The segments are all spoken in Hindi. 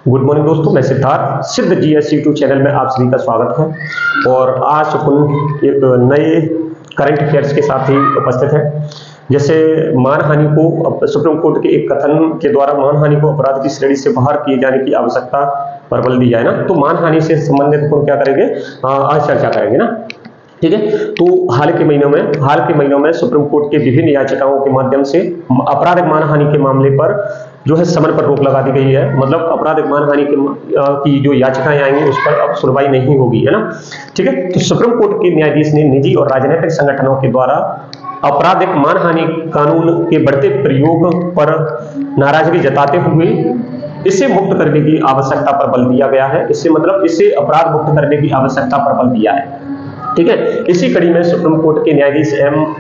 गुड मॉर्निंग दोस्तों, मैं सिद्धार्थ सिद्ध जीएस यूट्यूब चैनल में आप सभी का स्वागत है। और आज अपन एक नए करंट अफेयर्स के साथ ही उपस्थित है। जैसे मानहानि को सुप्रीम कोर्ट के एक कथन के द्वारा मानहानि को अपराध की श्रेणी से बाहर किए जाने की आवश्यकता पर बल दिया है ना। तो मानहानि से संबंधित अपन क्या करेंगे, आज चर्चा करेंगे ना। ठीक है, तो हाल के महीनों में सुप्रीम कोर्ट के विभिन्न याचिकाओं के माध्यम से आपराधिक मानहानि के मामले पर जो है समय पर रोक लगा दी गई है। मतलब आपराधिक मानहानि की जो याचिकाएं आएंगी उस पर अब सुनवाई नहीं होगी, है ना। ठीक है, तो सुप्रीम कोर्ट के न्यायाधीश ने निजी और राजनीतिक संगठनों के द्वारा आपराधिक मानहानि कानून के बढ़ते प्रयोग पर नाराजगी जताते हुए इसे मुक्त करने की आवश्यकता पर बल दिया गया है। इससे मतलब इसे अपराध मुक्त करने की आवश्यकता पर बल दिया है। ठीक है, इसी कड़ी में सुप्रीम कोर्ट के न्यायाधीश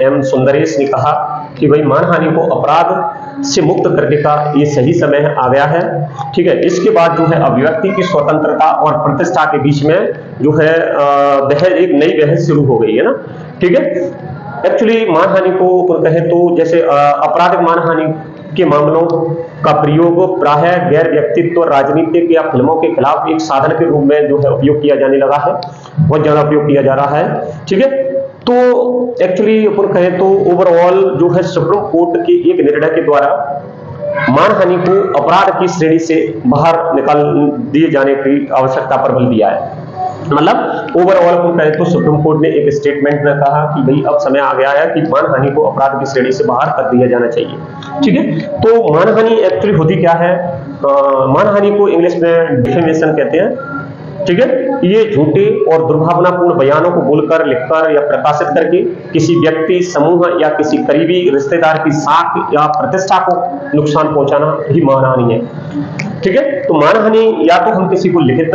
एम सुंदरेश ने कहा कि भाई मानहानि को अपराध से मुक्त करने का ये सही समय आ गया है। ठीक है, इसके बाद जो है अभिव्यक्ति की स्वतंत्रता और प्रतिष्ठा के बीच में जो है एक नई बहस शुरू हो गई है ना। ठीक है, एक्चुअली मानहानि को कहें तो जैसे आपराधिक मानहानि के मामलों का प्रयोग प्रायः गैर व्यक्तित्व राजनीतिक या फिल्मों के खिलाफ एक साधन के रूप में जो है उपयोग किया जाने लगा है, बहुत ज्यादा उपयोग किया जा रहा है। ठीक है, तो एक्चुअली अपन कहें तो ओवरऑल जो है सुप्रीम कोर्ट के एक निर्णय के द्वारा मानहानि को अपराध की श्रेणी से बाहर निकाल दिए जाने की आवश्यकता पर बल दिया है। मतलब ओवरऑल अपन कहें तो सुप्रीम कोर्ट ने एक स्टेटमेंट में कहा कि भाई अब समय आ गया है कि मानहानि को अपराध की श्रेणी से बाहर कर दिया जाना चाहिए। ठीक है, तो मानहानि एक्चुअली होती क्या है, मानहानि को इंग्लिश में डिफेमेशन कहते हैं। ठीक है, ये झूठे और दुर्भावनापूर्ण बयानों को बोलकर, लिखकर या प्रकाशित करके किसी व्यक्ति, समूह या किसी करीबी रिश्तेदार की साख या प्रतिष्ठा को नुकसान पहुंचाना ही मानहानि है। ठीक है, तो मानहानि या तो हम किसी को लिखित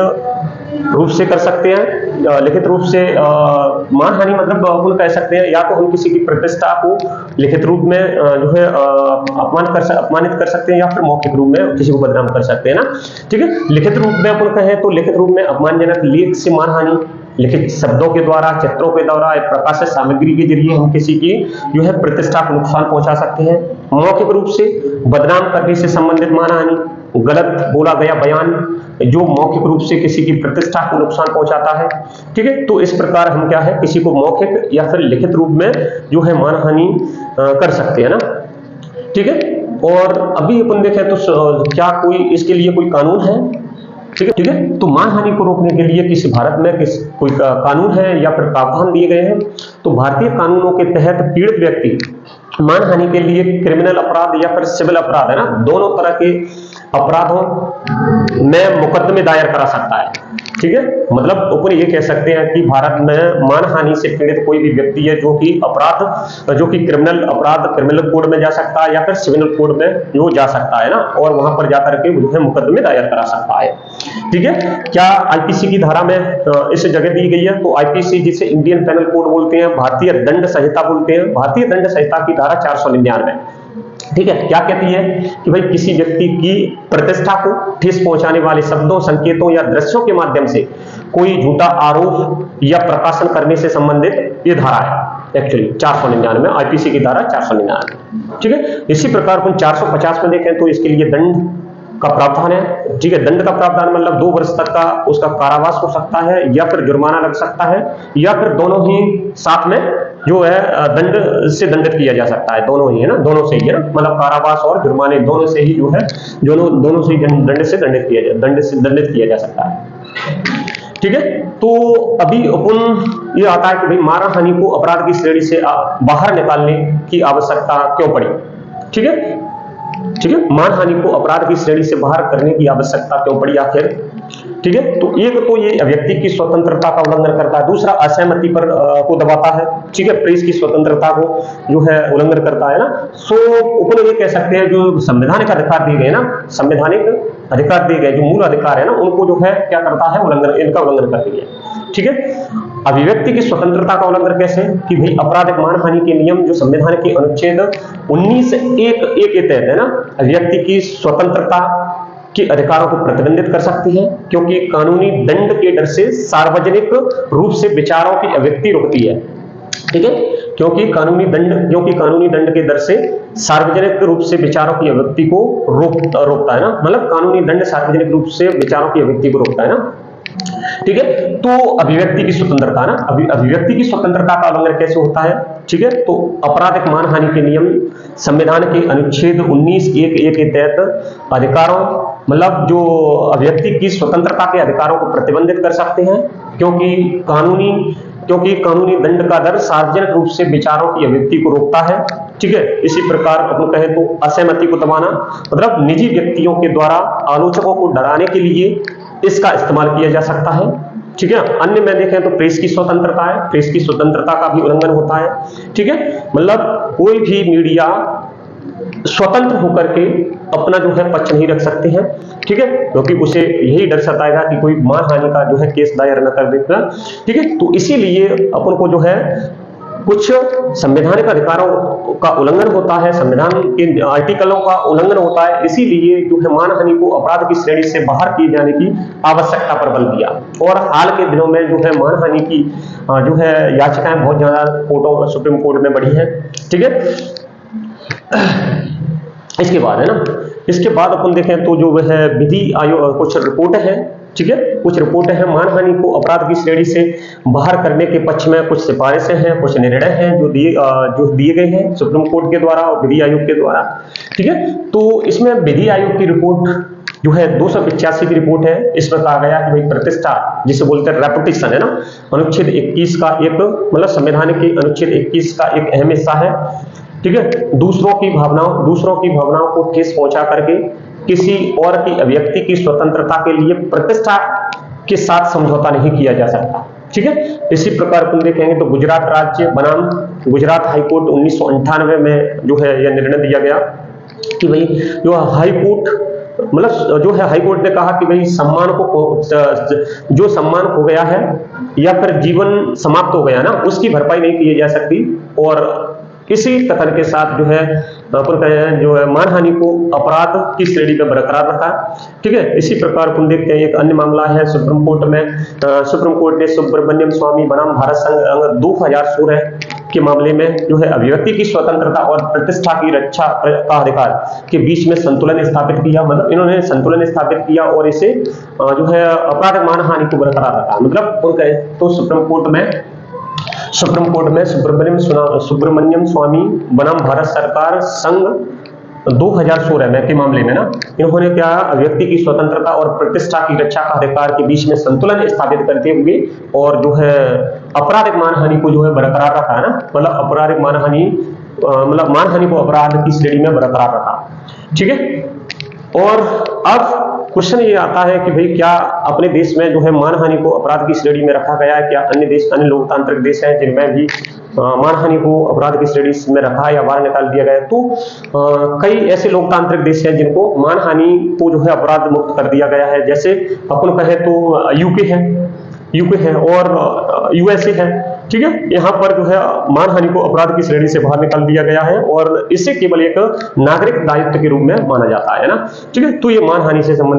रूप से कर सकते हैं, लिखित रूप से मानहानि मतलब अपन कह सकते हैं या तो हम किसी की प्रतिष्ठा को लिखित रूप में जो है अपमानित कर सकते हैं या फिर मौखिक रूप में किसी को बदनाम कर सकते हैं ना। ठीक है, लिखित रूप में अपन कहें तो लिखित रूप में अपमानजनक लेख से मानहानि, लिखित शब्दों के द्वारा, चित्रों के द्वारा, प्रकाशित सामग्री के जरिए हम किसी की जो है प्रतिष्ठा को नुकसान पहुंचा सकते हैं। मौखिक रूप से बदनाम करने से संबंधित मानहानि, गलत बोला गया बयान जो मौखिक रूप से किसी की प्रतिष्ठा को नुकसान पहुंचाता है। ठीक है, तो इस प्रकार हम क्या है किसी को मौखिक या फिर लिखित रूप में जो है मानहानि कर सकते हैं ना। ठीक है, और अभी अपन देखें तो क्या कोई इसके लिए कोई कानून है। ठीक है, तो मानहानि को रोकने के लिए किसी भारत में कोई कानून है या फिर प्रावधान दिए गए हैं। तो भारतीय कानूनों के तहत पीड़ित व्यक्ति मानहानि के लिए क्रिमिनल अपराध या फिर सिविल अपराध है ना, दोनों तरह के अपराधों में मुकदमे दायर करा सकता है। ठीक है, मतलब ऊपर ये कह सकते हैं कि भारत में मानहानि से पीड़ित कोई भी व्यक्ति है जो कि अपराध जो कि क्रिमिनल अपराध क्रिमिनल कोड में जा सकता है या फिर सिविल कोड में जो जा सकता है ना, और वहां पर जाकर के जो है मुकदमे दायर करा सकता है। ठीक है, क्या आईपीसी की धारा में इस जगह दी गई है, तो आईपीसी जिसे इंडियन पेनल कोड बोलते हैं, भारतीय दंड संहिता बोलते हैं, भारतीय दंड संहिता की धारा 499। ठीक है, क्या कहती है कि भाई किसी व्यक्ति की प्रतिष्ठा को ठेस पहुंचाने वाले शब्दों, संकेतों या दृश्यों के माध्यम से कोई झूठा आरोप या प्रकाशन करने से संबंधित ये धारा है एक्चुअली 499 आईपीसी की धारा 499। ठीक है, इसी प्रकार अपन 450 में देखें तो इसके लिए दंड का प्रावधान है। ठीक है, दंड का प्रावधान मतलब 2 वर्ष तक का उसका कारावास हो सकता है या फिर जुर्माना लग सकता है या फिर दोनों ही साथ में जो है दंड से दंडित किया जा सकता है। दोनों ही है ना, दोनों से ही है ना, मतलब कारावास और जुर्माने दोनों से ही जो है दोनों से ही दंड से दंडित किया जा सकता है। ठीक है, तो अभी अपन ये आता है कि भाई मानहानि को अपराध की श्रेणी से बाहर निकालने की आवश्यकता क्यों पड़ी। ठीक है, मानहानि को अपराध की श्रेणी से बाहर करने की आवश्यकता क्यों पड़ी आखिर। ठीक है, तो एक तो ये व्यक्ति की स्वतंत्रता का उल्लंघन करता है, दूसरा असहमति पर को दबाता है। ठीक है, प्रेस की स्वतंत्रता को जो है उल्लंघन करता है ना। सो ऊपर ये कह सकते हैं जो संवैधानिक अधिकार दिए गए ना, संवैधानिक अधिकार दिए गए जो मूल अधिकार है ना, उनको जो है क्या करता है उल्लंघन, इनका उल्लंघन कर दिया। ठीक है, अभिव्यक्ति की स्वतंत्रता का उल्लंघन कैसे कि भाई आपराधिक मानहानि के नियम जो संविधान के अनुच्छेद 19(1) के तहत है ना, अभिव्यक्ति की स्वतंत्रता के अधिकारों को प्रतिबंधित कर सकती है क्योंकि कानूनी दंड के डर से सार्वजनिक रूप से विचारों की अभिव्यक्ति रुकती है। ठीक है, क्योंकि कानूनी दंड के दर से सार्वजनिक रूप से विचारों की अभिव्यक्ति को रोकता है ना, मतलब कानूनी दंड सार्वजनिक रूप से विचारों की अभिव्यक्ति को रोकता है ना। ठीक है, तो अभिव्यक्ति की स्वतंत्रता ना, अभिव्यक्ति की स्वतंत्रता का उल्लंघन कैसे होता है? ठीक है, तो आपराधिक मानहानि के नियम संविधान के अनुच्छेद 19(1)(a) के तहत अधिकारों, मतलब जो अभिव्यक्ति की स्वतंत्रता के अधिकारों को प्रतिबंधित कर सकते हैं, क्योंकि कानूनी दंड का दर सार्वजनिक रूप से विचारों की अभिव्यक्ति को रोकता है। ठीक है, इसी प्रकार अपन कहें तो असहमति को दबाना, मतलब निजी व्यक्तियों के द्वारा आलोचकों को डराने के लिए इसका इस्तेमाल किया जा सकता है। ठीक है, अन्य में देखें तो प्रेस की स्वतंत्रता है, प्रेस की स्वतंत्रता का भी उल्लंघन होता है। ठीक है, मतलब कोई भी मीडिया स्वतंत्र होकर के अपना जो है पक्ष नहीं रख सकते हैं। ठीक है, क्योंकि उसे यही डर सताएगा कि कोई मानहानि का जो है केस दायर न कर देगा। ठीक है, तो इसीलिए अपन को जो है कुछ संवैधानिक अधिकारों का उल्लंघन होता है, संविधान के आर्टिकलों का उल्लंघन होता है, इसीलिए जो है मानहानि को अपराध की श्रेणी से बाहर किए जाने की आवश्यकता पर बल दिया। और हाल के दिनों में जो है मानहानि की जो है याचिकाएं बहुत ज्यादा सुप्रीम कोर्ट में बढ़ी है। ठीक है, इसके बाद है ना, इसके बाद अपन देखें तो जो है विधि आयोग कुछ रिपोर्ट है। ठीक है, कुछ रिपोर्टें हैं मानहानि को अपराध की श्रेणी से बाहर करने के पक्ष में, कुछ सिफारिशें हैं, कुछ निर्णय हैं जो दिए गए हैं सुप्रीम कोर्ट के द्वारा और विधि आयोग के द्वारा। ठीक है, तो इसमें विधि आयोग की रिपोर्ट जो है 285 की रिपोर्ट है। इसमें कहा गया कि भाई प्रतिष्ठा, जिसे बोलते हैं रेपुटेशन है ना, अनुच्छेद 21 का एक, मतलब संविधान के अनुच्छेद 21 का एक अहम हिस्सा है। ठीक है, दूसरों की भावनाओं को ठेस पहुंचा करके किसी और की अभिव्यक्ति की स्वतंत्रता के लिए प्रतिष्ठा के साथ समझौता नहीं किया जा सकता। ठीक है, इसी प्रकार तुम देखेंगे तो गुजरात राज्य बनाम गुजरात हाईकोर्ट 1998 में जो है यह निर्णय दिया गया कि भाई जो हाईकोर्ट, मतलब जो है हाईकोर्ट ने कहा कि भाई जो सम्मान खो गया है या फिर जीवन समाप्त हो गया ना, उसकी भरपाई नहीं की जा सकती। और इसी कथन के साथ जो है जो है मानहानि को अपराध की श्रेणी में बरकरार रखा। ठीक है, इसी प्रकार तुम देखते हैं एक अन्य मामला है सुप्रीम कोर्ट में। सुप्रीम कोर्ट ने सुब्रमण्यम स्वामी बनाम भारत संघ 2016 के मामले में जो है अभिव्यक्ति की स्वतंत्रता और प्रतिष्ठा की रक्षा का अधिकार के बीच में संतुलन स्थापित किया। मतलब इन्होंने संतुलन स्थापित किया और इसे जो है अपराध मानहानि को बरकरार रखा। मतलब तो सुप्रीम कोर्ट में सुब्रमण्यम स्वामी बनाम भारत सरकार संघ 2016 में के मामले में ना, इन्होंने क्या, अभिव्यक्ति की स्वतंत्रता और प्रतिष्ठा की रक्षा का अधिकार के बीच में संतुलन स्थापित करते हुए और जो है आपराधिक मानहानि को जो है बरकरार रखा है ना, मतलब आपराधिक मानहानि, मतलब मानहानि को अपराध की श्रेणी में बरकरार रखा। ठीक है, और अब क्वेश्चन ये आता है कि भाई क्या अपने देश में जो है मानहानि को अपराध की श्रेणी में रखा गया है? क्या अन्य लोकतांत्रिक देश हैं जिनमें भी मानहानि को अपराध की श्रेणी में रखा है या बाहर निकाल दिया गया है? तो कई ऐसे लोकतांत्रिक देश हैं जिनको मानहानि को जो है अपराध मुक्त कर दिया गया है। जैसे अपन कहें तो यूके है और यूएसए है। ठीक है, यहाँ पर जो है मानहानि को अपराध की श्रेणी से बाहर निकाल दिया गया है और इसे केवल एक नागरिक दायित्व के रूप में माना जाता है ना। ठीक है, तो ये मानहानि से संबंधित